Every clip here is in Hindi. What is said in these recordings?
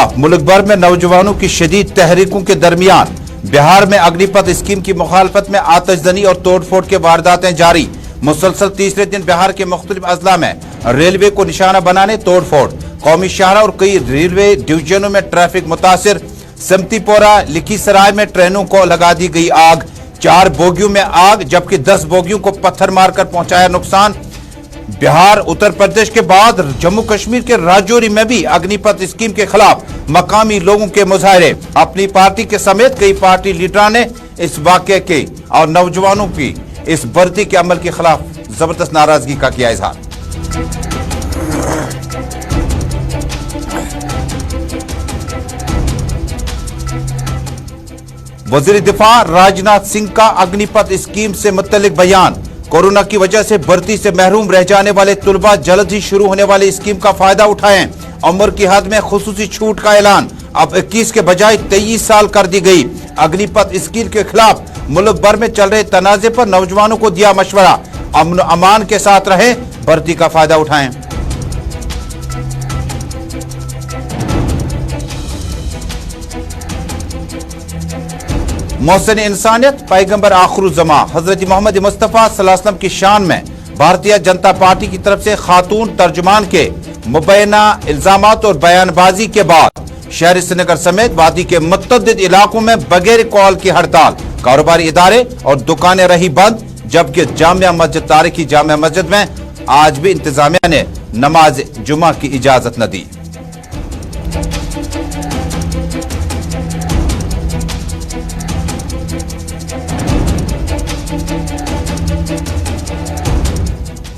खिलाफ मुल्क भर में नौजवानों की शदीद तहरीकों के दरमियान बिहार में अग्निपथ स्कीम की मुखालफत में आतिशजनी और तोड़फोड़ के वारदातें जारी। मुसलसल तीसरे दिन बिहार के मुख्तलिफ अजला में रेलवे को निशाना बनाने तोड़फोड़। कौमी शाहरा और कई रेलवे डिवीजनों में ट्रैफिक मुतासिर। समतीपोरा लिखीसराय में ट्रेनों को लगा दी गई आग। 4 बोगियों में आग जबकि 10 बोगियों को पत्थर मारकर पहुंचाया नुकसान। बिहार उत्तर प्रदेश के बाद जम्मू कश्मीर के राजौरी में भी अग्निपथ स्कीम के खिलाफ मकामी लोगों के मुजाहरे। अपनी पार्टी के समेत कई पार्टी लीडरों ने इस वाक़े के और नौजवानों की इस वर्दी के अमल के खिलाफ जबरदस्त नाराजगी का किया इजहार। वजीर दिफा राजनाथ सिंह का अग्निपथ स्कीम से मुत्तलिक बयान। कोरोना की वजह से भर्ती से महरूम रह जाने वाले तुलबा जल्द ही शुरू होने वाली स्कीम का फायदा उठाएं। उम्र की हद में खुसूसी छूट का ऐलान अब 21 के बजाय 23 साल कर दी गई। अग्निपथ स्कीम के खिलाफ मुल्क भर में चल रहे तनाजे पर नौजवानों को दिया मशवरा। अमन अमान के साथ रहें, भर्ती का फायदा उठाएं। मोहसिन इंसानियत पैगंबर आखिरुज़्ज़मा हजरत मोहम्मद मुस्तफ़ा सल्लल्लाहु अलैहि वसल्लम की शान में भारतीय जनता पार्टी की तरफ से खातून तर्जुमान के मुबैना इल्जामात और बयानबाजी के बाद शहर श्रीनगर समेत वादी के मुतअद्दिद इलाकों में बगैर कॉल की हड़ताल। कारोबारी इदारे और दुकानें रही बंद जबकि जामिया मस्जिद तारीखी जामिया मस्जिद में आज भी इंतजामिया ने नमाज जुमा की इजाजत न दी।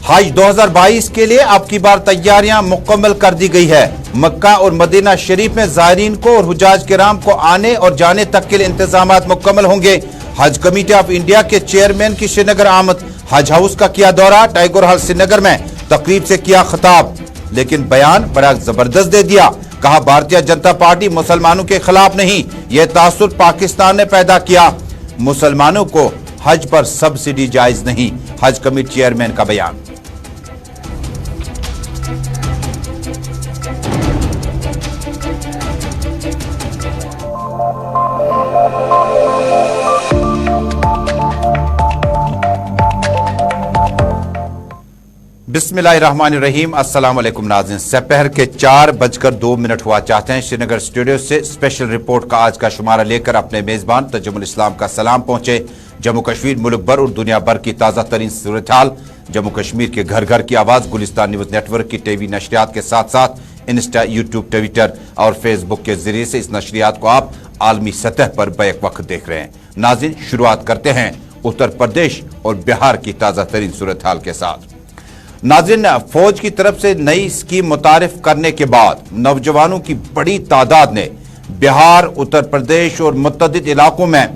हज 2022 के लिए अब की बार तैयारियां मुकम्मल कर दी गई है। मक्का और मदीना शरीफ में ज़ायरीन को और हुज्जाज किराम को आने और जाने तक के लिए इंतजाम मुकम्मल होंगे। हज कमेटी ऑफ इंडिया के चेयरमैन की श्रीनगर आमद। हज हाउस का किया दौरा। टाइगर हॉल श्रीनगर में तकरीब से किया खिताब, लेकिन बयान बड़ा जबरदस्त दे दिया। कहा भारतीय जनता पार्टी मुसलमानों के खिलाफ नहीं, यह तासुर पाकिस्तान ने पैदा किया। मुसलमानों को हज पर सब्सिडी जायज नहीं, हज कमेटी चेयरमैन का बयान। बिस्मिल्लाहिर्रहमानिर्रहीम। अस्सलाम वालेकुम नाज़रीन, दोपहर के 4:02 हुआ चाहते हैं। श्रीनगर स्टूडियो से स्पेशल रिपोर्ट का आज का शुमारा लेकर अपने मेजबान तर्जुमुल इस्लाम का सलाम पहुंचे। जम्मू कश्मीर, मुल्क भर और दुनिया भर की ताज़ा तरीन सूरत हाल। जम्मू कश्मीर के घर घर की आवाज़ गुलिस्तान न्यूज़ नेटवर्क की टीवी नशरियात के साथ साथ इंस्टा, यूट्यूब, ट्विटर और फेसबुक के जरिए से इस नशरियात को आप आलमी सतह पर बैक वक्त देख रहे हैं। नाज़रीन, शुरुआत करते हैं उत्तर प्रदेश और बिहार की ताज़ा तरीन सूरत हाल के साथ। नाज़रीन, फौज की तरफ से नई स्कीम मुतारिफ करने के बाद नौजवानों की बड़ी तादाद ने बिहार, उत्तर प्रदेश और मुतअद्दिद इलाकों में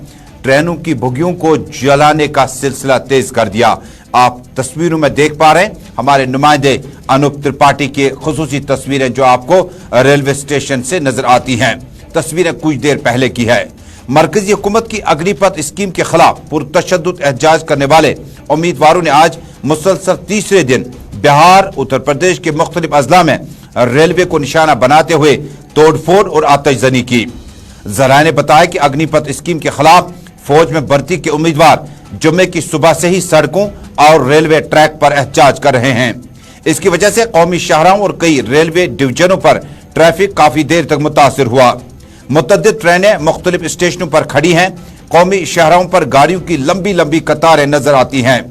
ट्रेनों की बोगियों को जलाने का सिलसिला तेज कर दिया। आप तस्वीरों में देख पा रहे हैं हमारे नुमाइंदे अनूप त्रिपाठी की खुसूसी तस्वीरें जो आपको रेलवे स्टेशन से नजर आती हैं। तस्वीरें कुछ देर पहले की है। मरकजी हुकूमत की अग्निपथ स्कीम के खिलाफ पुरतशद्दुद एहतजाज करने वाले उम्मीदवारों ने आज मुसलसल तीसरे दिन बिहार, उत्तर प्रदेश के मुख्तलिफ अजला में रेलवे को निशाना बनाते हुए तोड़फोड़ और आतिशजनी की। जराए ने बताया कि अग्निपथ स्कीम के खिलाफ फौज में भर्ती के उम्मीदवार जुम्मे की सुबह से ही सड़कों और रेलवे ट्रैक पर एहतजाज कर रहे हैं। इसकी वजह से कौमी शाहराओं और कई रेलवे डिवीजनों पर ट्रैफिक काफी देर तक मुतासिर हुआ। मुतअद्दिद ट्रेनें मुख्तलिफ स्टेशनों पर खड़ी हैं। कौमी शाहराओं पर गाड़ियों की लंबी लंबी कतारें नजर आती हैं।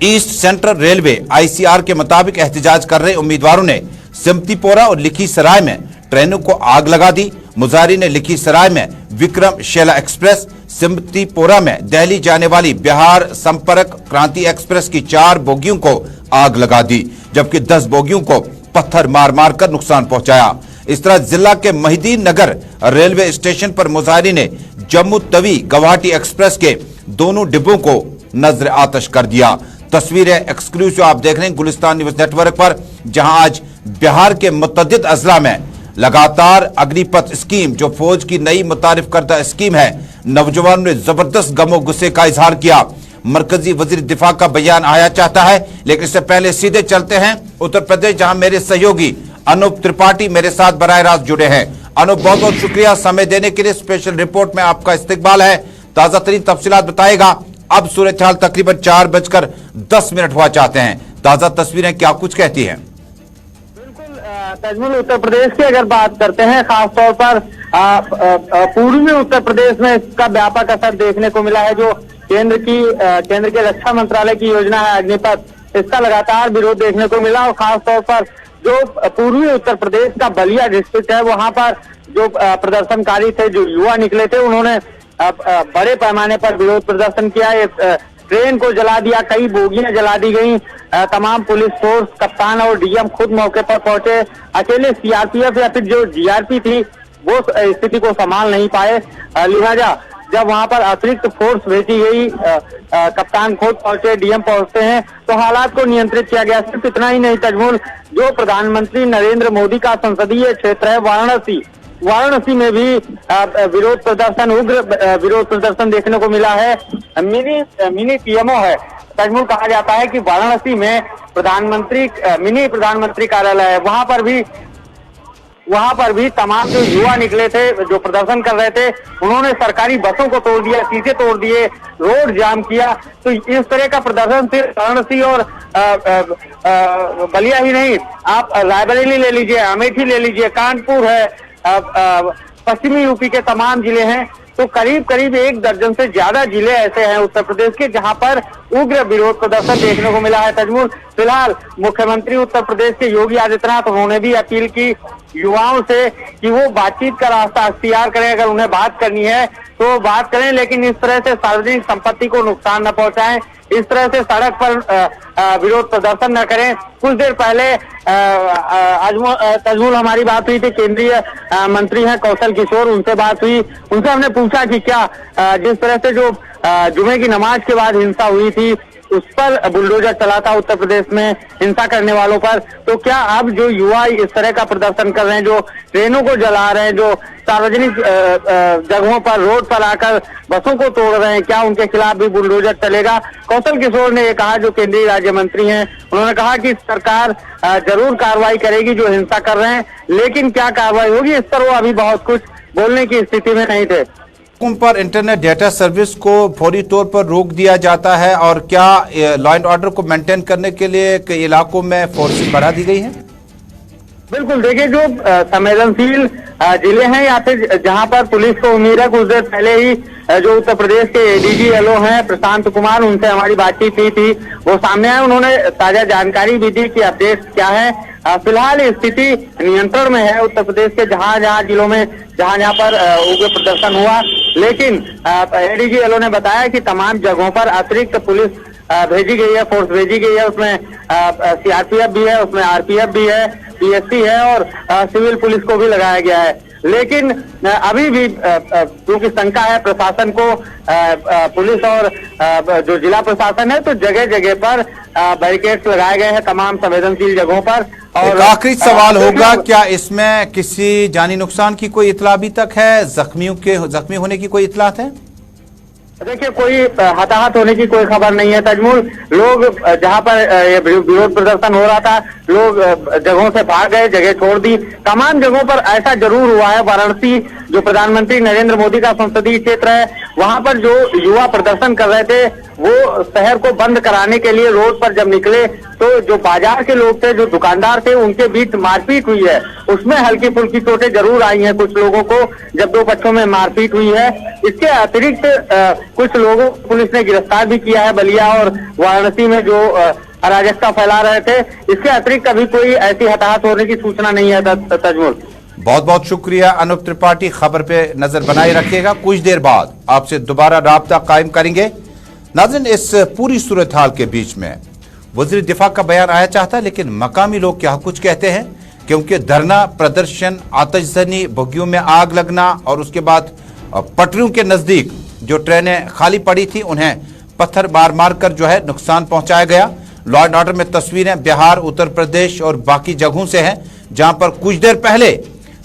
ईस्ट सेंट्रल रेलवे ICR के मुताबिक एहतजाज कर रहे उम्मीदवारों ने समतीपोरा और लिखीसराय में ट्रेनों को आग लगा दी। मुजाहिरीन ने लिखीसराय में विक्रम शैला एक्सप्रेस, समतीपोरा में दिल्ली जाने वाली बिहार संपर्क क्रांति एक्सप्रेस की 4 बोगियों को आग लगा दी जबकि 10 बोगियों को पत्थर मार मार कर नुकसान पहुंचाया। इस तरह जिला के महिदीन नगर रेलवे स्टेशन पर मुजाहिरीन ने जम्मू तवी गुवाहाटी एक्सप्रेस के दोनों डिब्बों को नजर आतश कर दिया। तस्वीरें एक्सक्लूसिव आप देख रहे हैं गुलिस्तान न्यूज़ नेटवर्क पर, जहां आज बिहार के मुतअद्दिद अजला में लगातार अग्निपथ स्कीम जो फौज की नई मुतारिफ करदा स्कीम है, नौजवानों ने जबरदस्त गमो गुस्से का इजहार किया। मरकजी वजीर दिफा का बयान आया चाहता है, लेकिन इससे पहले सीधे चलते हैं उत्तर प्रदेश, जहां मेरे सहयोगी अनूप त्रिपाठी मेरे साथ बराह रास्त जुड़े हैं। अनूप, बहुत बहुत शुक्रिया समय देने के लिए। स्पेशल रिपोर्ट में आपका इस्तकबाल है। ताजा तरीन तफसीलात बताएगा। अब सूरत हाल तकरीबन 4:10 हुआ चाहते हैं। ताजा तस्वीरें क्या कुछ कहती हैं? बिल्कुल तजमुल, उत्तर प्रदेश की अगर बात करते हैं, खासतौर पर पूर्वी उत्तर प्रदेश में इसका व्यापक असर देखने को मिला है। जो केंद्र के रक्षा मंत्रालय की योजना है अग्निपथ, इसका लगातार विरोध देखने को मिला। और खासतौर पर जो पूर्वी उत्तर प्रदेश का बलिया डिस्ट्रिक्ट है, वहां पर जो प्रदर्शनकारी थे, जो युवा निकले थे, उन्होंने बड़े पैमाने पर विरोध प्रदर्शन किया। ट्रेन को जला दिया, कई बोगियां जला दी गई। तमाम पुलिस फोर्स, कप्तान और डीएम खुद मौके पर पहुंचे। अकेले सीआरपीएफ या फिर जो जीआरपी थी वो स्थिति को संभाल नहीं पाए। लिहाजा जब वहां पर अतिरिक्त फोर्स भेजी गई, कप्तान खुद पहुंचे, डीएम पहुंचते हैं, तो हालात को नियंत्रित किया गया। सिर्फ इतना ही नहीं तजमुल, जो प्रधानमंत्री नरेंद्र मोदी का संसदीय क्षेत्र है वाराणसी में भी विरोध प्रदर्शन, उग्र विरोध प्रदर्शन देखने को मिला है। मिनी पीएमओ है तजमुल, कहा जाता है कि वाराणसी में मिनी प्रधानमंत्री कार्यालय है। वहां पर भी तमाम जो युवा निकले थे, जो प्रदर्शन कर रहे थे, उन्होंने सरकारी बसों को तोड़ दिया, शीशे तोड़ दिए, रोड जाम किया। तो इस तरह का प्रदर्शन सिर्फ वाराणसी और बलिया ही नहीं, आप रायबरेली ले लीजिए, अमेठी ले लीजिए, कानपुर है, पश्चिमी यूपी के तमाम जिले हैं। तो करीब 1 दर्जन से ज्यादा जिले ऐसे हैं उत्तर प्रदेश के जहां पर उग्र विरोध प्रदर्शन देखने को मिला है तजमुल। फिलहाल मुख्यमंत्री उत्तर प्रदेश के योगी आदित्यनाथ, उन्होंने भी अपील की युवाओं से कि वो बातचीत का रास्ता अख्तियार करें। अगर उन्हें बात करनी है तो बात करें, लेकिन इस तरह से सार्वजनिक संपत्ति को नुकसान न पहुंचाएं, इस तरह से सड़क पर विरोध प्रदर्शन न करें। कुछ देर पहले तजमुल हमारी बात हुई थी, केंद्रीय मंत्री हैं कौशल किशोर, उनसे बात हुई। उनसे हमने पूछा कि क्या जिस तरह से जो जुमे की नमाज के बाद हिंसा हुई थी, उस पर बुलडोजर चला था उत्तर प्रदेश में हिंसा करने वालों पर, तो क्या अब जो युवा इस तरह का प्रदर्शन कर रहे हैं, जो ट्रेनों को जला रहे हैं, जो सार्वजनिक जगहों पर रोड पर आकर बसों को तोड़ रहे हैं, क्या उनके खिलाफ भी बुलडोजर चलेगा? कौशल किशोर ने ये कहा, जो केंद्रीय राज्य मंत्री हैं, उन्होंने कहा कि सरकार जरूर कार्रवाई करेगी जो हिंसा कर रहे हैं, लेकिन क्या कार्रवाई होगी इस पर वो अभी बहुत कुछ बोलने की स्थिति में नहीं थे। पर इंटरनेट डेटा सर्विस को फौरी तौर पर रोक दिया जाता है, और क्या लॉ एंड ऑर्डर को मेंटेन करने के लिए कई इलाकों में फोर्सेस बढ़ा दी गई है? बिल्कुल, देखिए जो संवेदनशील जिले हैं या फिर जहां पर पुलिस को उम्मीद है, कुछ देर पहले ही जो उत्तर प्रदेश के एडीजी एलओ हैं प्रशांत कुमार, उनसे हमारी बातचीत हुई थी, वो सामने आए, उन्होंने ताजा जानकारी भी दी कि अपडेट क्या है। फिलहाल स्थिति नियंत्रण में है उत्तर प्रदेश के जहां जिलों में जहां पर उग्र प्रदर्शन हुआ, लेकिन एडीजी एलओ ने बताया कि तमाम जगहों पर अतिरिक्त पुलिस भेजी गई है, फोर्स भेजी गई है। उसमें सीआरपीएफ भी है, उसमें आरपीएफ भी है, पीएससी है और सिविल पुलिस को भी लगाया गया है। लेकिन अभी भी क्योंकि शंका है प्रशासन को, पुलिस और जो जिला प्रशासन है, तो जगह जगह पर बैरिकेड्स लगाए गए हैं तमाम संवेदनशील जगहों पर। और आखिरी सवाल होगा, क्या इसमें किसी जानी नुकसान की कोई इतला अभी तक है? जख्मी होने की कोई इतलात है? देखिए, कोई हताहत होने की कोई खबर नहीं है तजमुल। लोग जहां पर विरोध प्रदर्शन हो रहा था, लोग जगहों से भाग गए, जगह छोड़ दी। तमाम जगहों पर ऐसा जरूर हुआ है, वाराणसी जो प्रधानमंत्री नरेंद्र मोदी का संसदीय क्षेत्र है, वहां पर जो युवा प्रदर्शन कर रहे थे, वो शहर को बंद कराने के लिए रोड पर जब निकले, तो जो बाजार के लोग थे, जो दुकानदार थे, उनके बीच मारपीट हुई है। उसमें हल्की फुल्की चोटें जरूर आई हैं कुछ लोगों को, जब 2 पक्षों में मारपीट हुई है। इसके अतिरिक्त कुछ लोगों को पुलिस ने गिरफ्तार भी किया है बलिया और वाराणसी में जो अराजकता फैला रहे थे। इसके अतिरिक्त अभी कोई ऐसी हताहत होने की सूचना नहीं है तजमुल। बहुत बहुत शुक्रिया अनूप त्रिपाठी, खबर पे नजर बनाए रखिएगा। कुछ देर बाद आपसे दोबारा राब्ता कायम करेंगे। नाज़रीन, इस पूरी सूरत हाल के बीच में वज़ीर दिफा का बयान आया चाहता है, लेकिन मकामी लोग क्या कुछ कहते हैं, क्योंकि धरना प्रदर्शन, आतिशज़नी, बोगियों में आग लगना और उसके बाद पटरियों के नजदीक जो ट्रेनें खाली पड़ी थी उन्हें पत्थर मार कर जो है नुकसान पहुंचाया गया। लॉ एंड ऑर्डर में तस्वीरें बिहार, उत्तर प्रदेश और बाकी जगहों से हैं, जहां पर कुछ देर पहले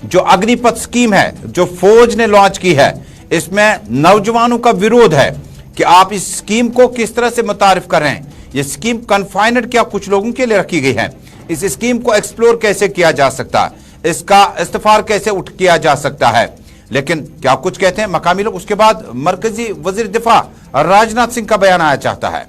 जो अग्निपथ स्कीम है जो फौज ने लॉन्च की है, इसमें नौजवानों का विरोध है कि आप इस स्कीम को किस तरह से मुतारिफ कर रहे हैं। ये स्कीम कन्फाइनड क्या कुछ लोगों के लिए रखी गई है? इस स्कीम को एक्सप्लोर कैसे किया जा सकता है, इसका इस्तेफार कैसे उठ किया जा सकता है। लेकिन क्या कुछ कहते हैं मकामी लोग। उसके बाद मरकजी वजीर दिफा राजनाथ सिंह का बयान आया चाहता है।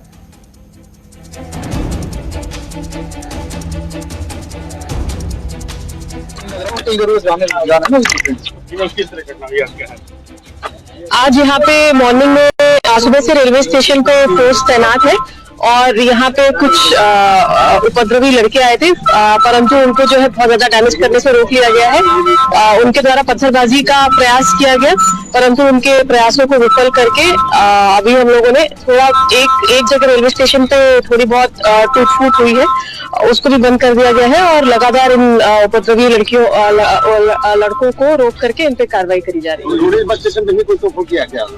आज यहाँ पे मॉर्निंग में सुबह से रेलवे स्टेशन पे फोर्स तैनात है और यहाँ पे कुछ उपद्रवी लड़के आए थे, परंतु उनको जो है बहुत ज्यादा डैमेज करने से रोक लिया गया है। उनके द्वारा पत्थरबाजी का प्रयास किया गया, परंतु उनके प्रयासों को विफल करके अभी हम लोगों ने थोड़ा एक जगह रेलवे स्टेशन पे थोड़ी बहुत टूट फूट हुई है, उसको भी बंद कर दिया गया है और लगातार इन उपद्रवी लड़कों को रोक करके इन पे कार्रवाई करी जा रही है।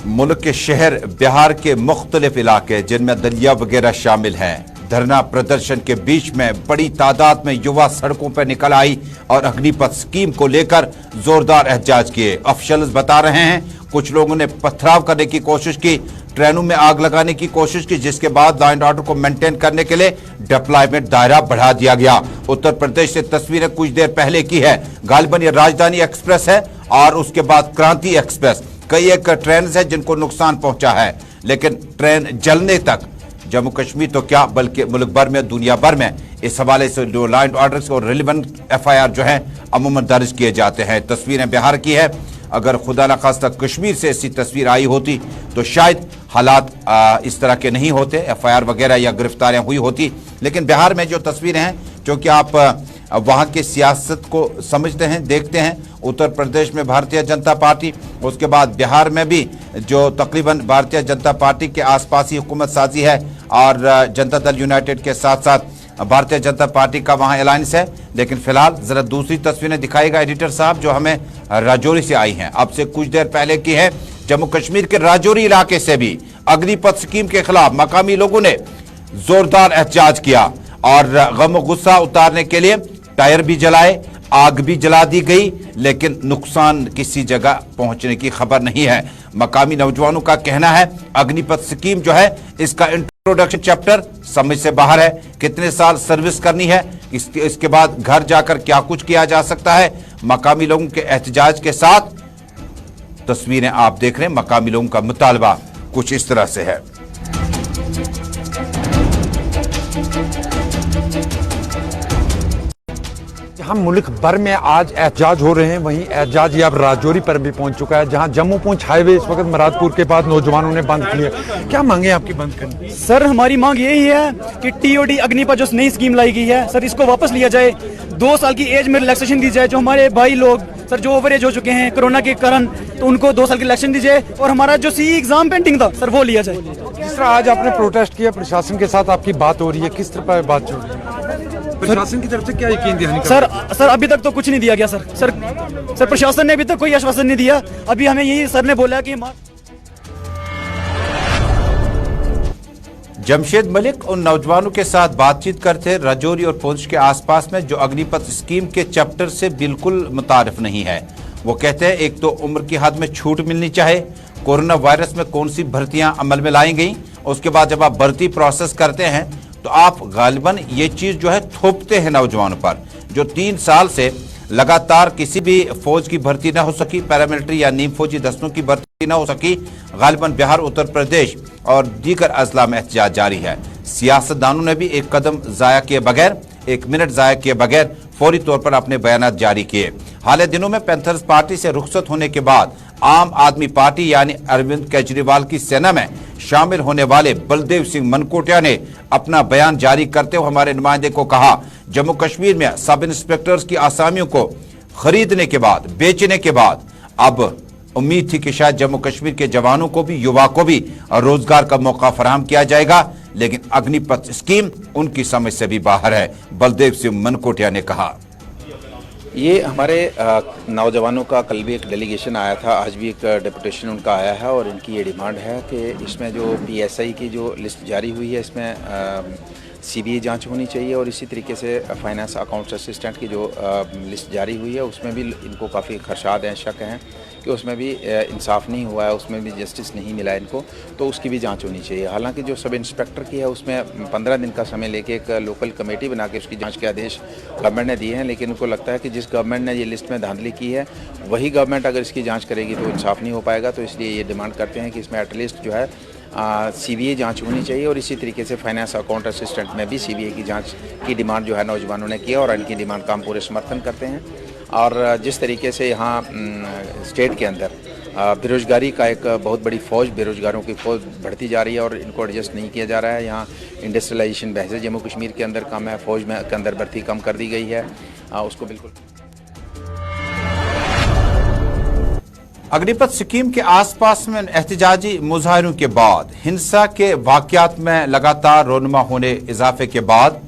मुल्क के शहर बिहार के मुख्तलिफ इलाके जिनमें दलिया वगैरह शामिल हैं, धरना प्रदर्शन के बीच में बड़ी तादाद में युवा सड़कों पर निकल आई और अग्निपथ स्कीम को लेकर जोरदार एहतजाज किए। ऑफिशियल्स बता रहे हैं कुछ लोगों ने पथराव करने की कोशिश की, ट्रेनों में आग लगाने की कोशिश की, जिसके बाद लॉ एंड ऑर्डर को मेंटेन करने के लिए डिप्लॉयमेंट दायरा बढ़ा दिया गया। उत्तर प्रदेश से तस्वीरें कुछ देर पहले की है। गालिबन ये राजधानी एक्सप्रेस है और उसके बाद क्रांति एक्सप्रेस, कई एक ट्रेन है जिनको नुकसान पहुंचा है, लेकिन ट्रेन जलने तक जम्मू कश्मीर तो क्या बल्कि मुल्क भर में, दुनिया भर में इस हवाले से जो लॉ एंड ऑर्डर और रिलेवेंट FIR जो है अमूमन दर्ज किए जाते हैं। तस्वीरें बिहार की है। अगर खुदा न खास्ता कश्मीर से ऐसी तस्वीर आई होती तो शायद हालात इस तरह के नहीं होते, FIR वगैरह या गिरफ्तारियां हुई होती। लेकिन बिहार में जो तस्वीरें हैं, क्योंकि आप वहां की सियासत को समझते हैं, देखते हैं, उत्तर प्रदेश में भारतीय जनता पार्टी, उसके बाद बिहार में भी जो तकरीबन भारतीय जनता पार्टी के आसपास ही हुकूमत साजी है और जनता दल यूनाइटेड के साथ साथ भारतीय जनता पार्टी का वहां अलायंस है। लेकिन फिलहाल जरा दूसरी तस्वीरें दिखाएगा एडिटर साहब जो हमें राजौरी से आई हैं, अब से कुछ देर पहले की है। जम्मू कश्मीर के राजौरी इलाके से भी अग्निपथ स्कीम के खिलाफ मकामी लोगों ने जोरदार एहतजाज किया और गम गुस्सा उतारने के लिए टायर भी जलाए, आग भी जला दी गई, लेकिन नुकसान किसी जगह पहुंचने की खबर नहीं है। मकामी नौजवानों का कहना है अग्निपथ स्कीम जो है इसका इंट्रोडक्शन चैप्टर समझ से बाहर है। कितने साल सर्विस करनी है, इसके बाद घर जाकर क्या कुछ किया जा सकता है। मकामी लोगों के एहतजाज के साथ तस्वीरें आप देख रहे हैं। मकामी लोगों का मुतालबा कुछ इस तरह से है। जहां मुल्क भर में आज एहतजाज हो रहे हैं, वहीं एहतजाज अब राजौरी पर भी पहुंच चुका है, जहां जम्मू पूंछ हाईवे इस वक्त मरादपुर के बाद नौजवानों ने बंद किया। क्या मांगे आपकी बंद करने? सर हमारी मांग यही है कि TOD अग्निपथ जो नई स्कीम लाई गई है सर, इसको वापस लिया जाए। 2 साल की एज में रिलैक्सेशन दी जाए। जो हमारे भाई लोग सर जो ओवर एज हो चुके हैं कोरोना के कारण, तो उनको 2 साल की रिलैक्सेशन दी जाए और हमारा जो CE एग्जाम पेंडिंग था सर वो लिया जाए। किस तरह आज आपने प्रोटेस्ट किया, प्रशासन के साथ आपकी बात हो रही है, किस तरह बात चल रही है? प्रशासन की तरफ से क्या यकीन दिलाने? सर अभी तक तो कुछ नहीं दिया गया सर प्रशासन ने अभी तक कोई आश्वासन नहीं दिया। अभी हमें यही सर ने बोला कि जमशेद मलिक उन नौजवानों के साथ बातचीत करते राजौरी और पुंछ के आसपास में जो अग्निपथ स्कीम के चैप्टर से बिल्कुल मुतारिफ नहीं है। वो कहते हैं एक तो उम्र की हद में छूट मिलनी चाहिए, कोरोना वायरस में कौन सी भर्तियां अमल में लाई गई, उसके बाद जब आप भर्ती प्रोसेस करते हैं तो आप गालिबन ये चीज जो है थोपते हैं नौजवानों पर। जो 3 साल से लगातार किसी भी फौज की भर्ती न हो सकी, पैरामिलिट्री या नीम फौजी दस्तों की भर्ती न हो सकी, गालिबन बिहार, उत्तर प्रदेश और दीगर अजला में एहतजाज जारी है। सियासतदानों ने भी एक कदम जाया किए बगैर, 1 मिनट जाया किए बगैर फौरी तौर पर अपने बयान जारी किए। हाल दिनों में पैंथर्स पार्टी से रुखसत होने के बाद आम आदमी पार्टी यानी अरविंद केजरीवाल की सेना में शामिल होने वाले बलदेव सिंह मनकोटिया ने अपना बयान जारी करते हुए हमारे नुमाइंदे को कहा, जम्मू कश्मीर में सब इंस्पेक्टर्स की आसामियों को खरीदने के बाद, बेचने के बाद अब उम्मीद थी कि शायद जम्मू कश्मीर के जवानों को भी, युवा को भी रोजगार का मौका फराहम किया जाएगा, लेकिन अग्निपथ स्कीम उनकी समझ से भी बाहर है। बलदेव सिंह मनकोटिया ने कहा, ये हमारे नौजवानों का कल भी एक डेलीगेशन आया था, आज भी एक डेपुटेशन उनका आया है और इनकी ये डिमांड है कि इसमें जो PSI की जो लिस्ट जारी हुई है इसमें सीबीआई जांच होनी चाहिए। और इसी तरीके से फाइनेंस अकाउंट्स असिस्टेंट की जो लिस्ट जारी हुई है उसमें भी इनको काफ़ी खदशात हैं, शक हैं कि उसमें भी इंसाफ नहीं हुआ है, उसमें भी जस्टिस नहीं मिला इनको, तो उसकी भी जांच होनी चाहिए। हालांकि जो सब इंस्पेक्टर की है उसमें 15 दिन का समय लेके एक लोकल कमेटी बना के उसकी जांच के आदेश गवर्नमेंट ने दिए हैं, लेकिन उनको लगता है कि जिस गवर्नमेंट ने ये लिस्ट में धांधली की है वही गवर्नमेंट अगर इसकी जाँच करेगी तो इंसाफ नहीं हो पाएगा। तो इसलिए ये डिमांड करते हैं कि इसमें एटलीस्ट जो है सीबीआई जांच होनी चाहिए। और इसी तरीके से फाइनेंस अकाउंट असिस्टेंट में भी सीबीआई की जांच की डिमांड जो है नौजवानों ने किया और इनकी डिमांड का हम पूरे समर्थन करते हैं। और जिस तरीके से यहाँ स्टेट के अंदर बेरोज़गारी का एक बहुत बड़ी फ़ौज, बेरोज़गारों की फ़ौज बढ़ती जा रही है और इनको एडजस्ट नहीं किया जा रहा है। यहाँ इंडस्ट्रियलाइजेशन बहस जम्मू कश्मीर के अंदर कम है, फ़ौज में के अंदर भर्ती कम कर दी गई है, उसको बिल्कुल। अग्निपथ स्कीम के आसपास में एहतजाजी मुजाहरों के बाद हिंसा के वाकयात में लगातार रोनुमा होने इजाफे के बाद,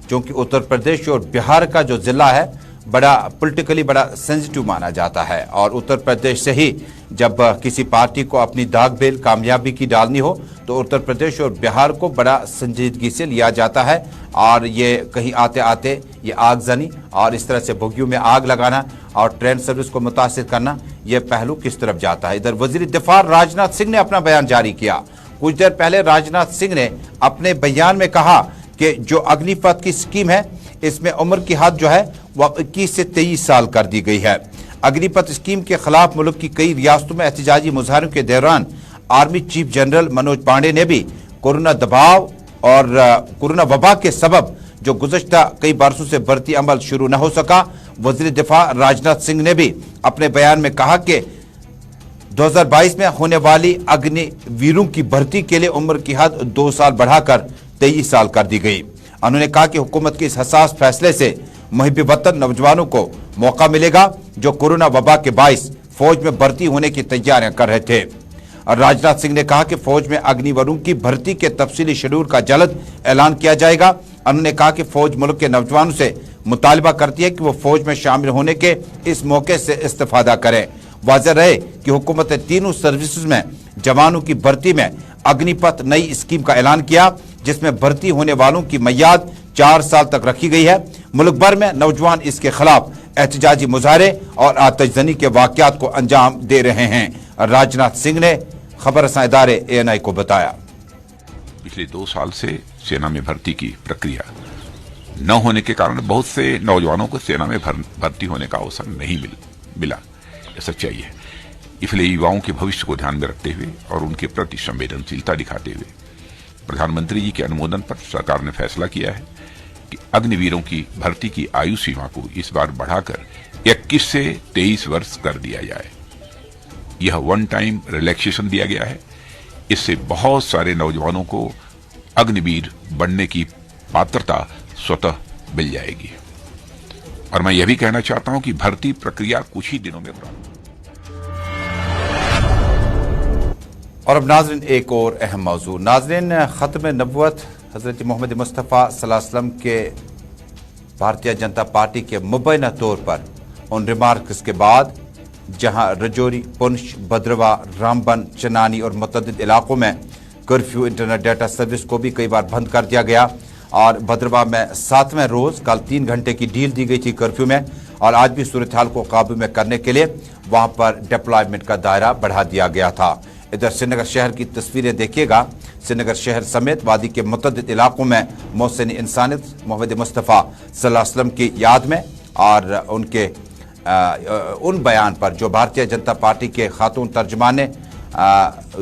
चूंकि उत्तर प्रदेश और बिहार का जो जिला है बड़ा पॉलिटिकली बड़ा सेंसिटिव माना जाता है और उत्तर प्रदेश से ही जब किसी पार्टी को अपनी दाग बेल कामयाबी की डालनी हो तो उत्तर प्रदेश और बिहार को बड़ा संजीदगी से लिया जाता है। और ये कहीं आते आते ये आगजनी और इस तरह से बोगियों में आग लगाना और ट्रेन सर्विस को मुतासिर करना, यह पहलू किस तरफ जाता है। इधर वजीर दिफा राजनाथ सिंह ने अपना बयान जारी किया। कुछ देर पहले राजनाथ सिंह ने अपने बयान में कहा कि जो अग्निपथ की स्कीम है इसमें उम्र की हद जो है वह 21 से 23 साल कर दी गई है। अग्निपथ स्कीम के खिलाफ मुल्क की कई रियासतों में एहतजाजी मुजाहरों के दौरान army chief general Manoj Pande ने भी कोरोना दबाव और कोरोना वबा के सबब जो गुज़श्ता कई बरसों से भर्ती अमल शुरू न हो सका, वज़ीर दिफा राजनाथ सिंह ने भी अपने बयान में कहा कि 2022 में होने वाली अग्निवीरों की भर्ती के लिए उम्र की हद 2 साल बढ़ाकर 23 साल कर दी गई। उन्होंने कहा कि हुकूमत के इस हसास फैसले से मुहिब वतन नौजवानों को मौका मिलेगा जो कोरोना वबा के बाइस फौज में भर्ती होने की तैयारियां कर रहे थे। और राजनाथ सिंह ने कहा कि फौज में अग्निवीरों की भर्ती के तफसीली शेड्यूल का जल्द ऐलान किया जाएगा। उन्होंने कहा कि फौज मुल्क के नौजवानों से मुतालबा करती है कि वो फौज में शामिल होने के इस मौके से इस्तेफादा करें। वाज़ेह रहे कि हुकूमत ने तीनों सर्विसेज में जवानों की भर्ती में अग्निपथ नई स्कीम का ऐलान किया, जिसमें भर्ती होने वालों की मियाद 4 साल तक रखी गई है। मुल्क भर में नौजवान इसके खिलाफ एहतजाजी मुजाहरे और आतिशजनी के वाकयात को अंजाम दे रहे हैं। राजनाथ सिंह ने खबर रसां इदारे ANI को बताया, पिछले 2 साल से सेना में भर्ती की प्रक्रिया न होने के कारण बहुत से नौजवानों को सेना में भर्ती होने का अवसर नहीं मिला। यह सच्चाई है। इसलिए युवाओं के भविष्य को ध्यान में रखते हुए और उनके प्रति संवेदनशीलता दिखाते हुए प्रधानमंत्री जी के अनुमोदन पर सरकार ने फैसला किया है कि अग्निवीरों की भर्ती की आयु सीमा को इस बार बढ़ाकर 21 से 23 वर्ष कर दिया जाए। यह वन टाइम रिलैक्सेशन दिया गया है। इससे बहुत सारे नौजवानों को अग्निवीर बनने की पात्रता स्वतः मिल जाएगी। और मैं यह भी कहना चाहता हूं कि भर्ती प्रक्रिया कुछ ही दिनों में प्रारंभ। और अब नाज़रीन एक और अहम मौजू। नाज़रीन, ख़त्म नबुव्वत हज़रत मोहम्मद मुस्तफ़ा सल्लल्लाहु अलैहि वसल्लम के भारतीय जनता पार्टी के मुबैना तौर पर उन रिमार्क्स के बाद जहां रजौरी, पुंछ, भद्रवा, रामबन, चनानी और मुतअद्दिद इलाकों में कर्फ्यू, इंटरनेट डेटा सर्विस को भी कई बार बंद कर दिया गया और भद्रवा में 7वें रोज़ कल 3 घंटे की ढील दी गई थी कर्फ्यू में और आज भी सूरत हाल को काबू में करने के लिए वहां पर डिप्लॉयमेंट का दायरा बढ़ा दिया गया था। इधर श्रीनगर शहर की तस्वीरें देखिएगा। श्रीनगर शहर समेत वादी के मुतअद्दिद इलाकों में मोहसिन इंसानियत मोहम्मद मुस्तफ़ा सल्लल्लाहु अलैहि वसल्लम की याद में और उनके उन बयान पर जो भारतीय जनता पार्टी के खातून तर्जुमान ने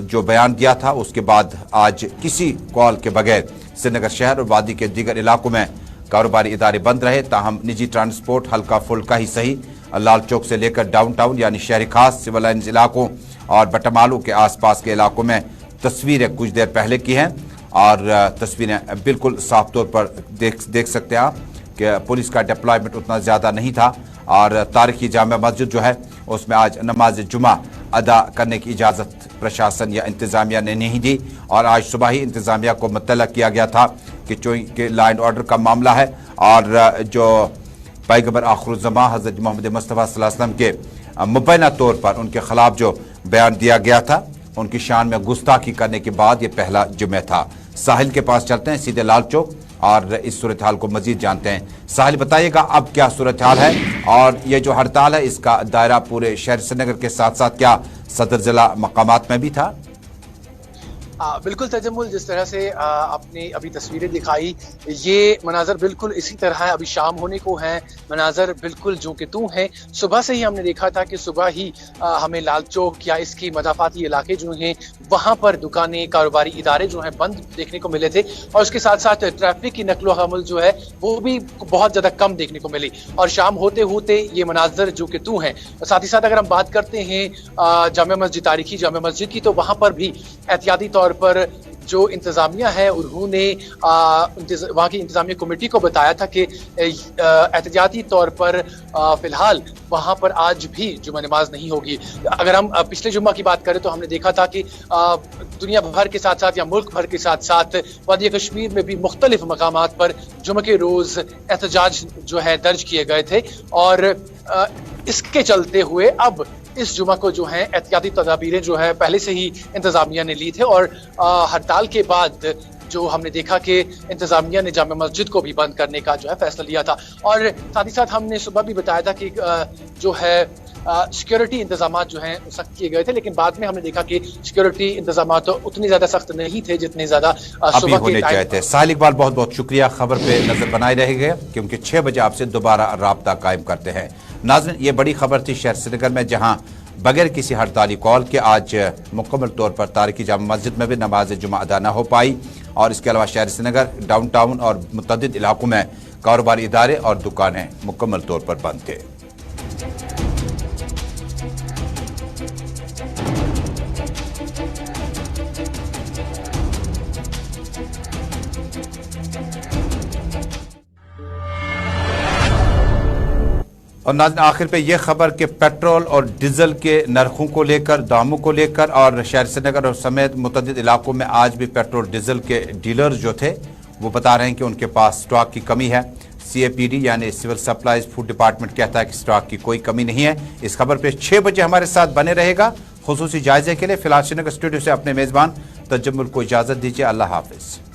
जो बयान दिया था, उसके बाद आज किसी कॉल के बगैर श्रीनगर शहर और वादी के दीगर इलाकों में कारोबारी इदारे बंद रहे। ताहम निजी ट्रांसपोर्ट हल्का फुल्का ही सही लाल चौक से लेकर डाउनटाउन यानी शहरी खास, सिविल लाइन्स इलाकों और बटमालू के आसपास के इलाकों में तस्वीरें कुछ देर पहले की हैं और तस्वीरें बिल्कुल साफ तौर पर देख सकते हैं आप कि पुलिस का डिप्लॉयमेंट उतना ज़्यादा नहीं था और तारीखी जामा मस्जिद जो है उसमें आज नमाज जुमा अदा करने की इजाज़त प्रशासन या इंतज़ामिया ने नहीं दी और आज सुबह ही इंतज़ामिया को मुतल्लक किया गया था कि चूँकि लॉ एंड ऑर्डर का मामला है और जो पैगंबर आखिरुज़्ज़मा हज़रत मोहम्मद मुस्तफ़ा सल्लल्लाहु अलैहि वसल्लम के मुबैना तौर पर उनके खिलाफ जो बयान दिया गया था, उनकी शान में गुस्ताखी करने के बाद ये पहला जुमे था। साहिल के पास चलते हैं सीधे लाल चौक और इस सूरत हाल को मजीद जानते हैं। साहिल, बताइएगा अब क्या सूरत हाल है और ये जो हड़ताल है इसका दायरा पूरे शहर श्रीनगर के साथ साथ क्या सदर जिला मकामात में भी था? बिल्कुल तजम्मुल, जिस तरह से आपने अभी तस्वीरें दिखाई, ये मनाजर बिल्कुल इसी तरह है। अभी शाम होने को है, मनाजर बिल्कुल जो कि तू है। सुबह से ही हमने देखा था कि सुबह ही हमें लाल चौक या इसकी मदाफाती इलाके जो हैं वहाँ पर दुकानें, कारोबारी इदारे जो हैं बंद देखने को मिले थे और उसके साथ साथ ट्रैफिक की नकलो हमल जो है वो भी बहुत ज़्यादा कम देखने को मिली और शाम होते होते ये मनाजर जो कि तू हैं। साथ ही साथ अगर हम बात करते हैं जामिया मस्जिद, तारीखी जामिया मस्जिद की, तो वहाँ पर भी एहतियाती तौर पर जो इंतजामिया है उन्होंने वहाँ की इंतजामिया कमेटी को बताया था कि एहतियाती तौर पर फिलहाल वहाँ पर आज भी जुमा नमाज नहीं होगी। अगर हम पिछले जुम्मा की बात करें तो हमने देखा था कि दुनिया भर के साथ साथ या मुल्क भर के साथ साथ वादी कश्मीर में भी मुख्तलिफ मकामात पर जुम्मे के रोज एहतजाज जो है दर्ज किए गए थे और इसके चलते हुए अब इस जुमा को जो है एहतियाती तदाबीरें जो है पहले से ही इंतजामिया ने ली थे और हड़ताल के बाद जो हमने देखा कि इंतजामिया ने जामिया मस्जिद को भी बंद करने का जो है फैसला लिया था। और साथ ही साथ हमने सुबह भी बताया था कि जो है सिक्योरिटी इंतजाम जो हैं सख्त किए गए थे, लेकिन बाद में हमने देखा कि सिक्योरिटी इंतजाम तो उतने ज्यादा सख्त नहीं थे जितने ज्यादा सुबह होने चाहिए थे। साहिल इकबाल, बहुत बहुत शुक्रिया। खबर पे नजर बनाए रहेंगे क्योंकि 6 बजे आपसे दोबारा राब्ता कायम करते हैं। नाज़रीन, ये बड़ी खबर थी शहर श्रीनगर में, जहां बगैर किसी हड़ताली कॉल के आज मुकम्मल तौर पर तारीखी जामा मस्जिद में भी नमाज जुमा अदा न हो पाई और इसके अलावा शहर श्रीनगर, डाउन टाउन और मुतअद्दिद इलाकों में कारोबारी इदारे और दुकानें मुकम्मल तौर पर बंद थे। और नाज़रीन, आखिर पे ये खबर कि पेट्रोल और डीजल के नरखों को लेकर, दामों को लेकर और शहर श्रीनगर और समेत मुतअद्दिद इलाकों में आज भी पेट्रोल डीजल के डीलर्स जो थे वो बता रहे हैं कि उनके पास स्टॉक की कमी है। CAPD यानी सिविल सप्लाईज फूड डिपार्टमेंट कहता है कि स्टॉक की कोई कमी नहीं है। इस खबर पे 6 बजे हमारे साथ बने रहेगा खुसूसी जायजे के लिए। फिलहाल श्रीनगर स्टूडियो से अपने मेजबान तजम्मुल को इजाजत दीजिए। अल्लाह हाफिज।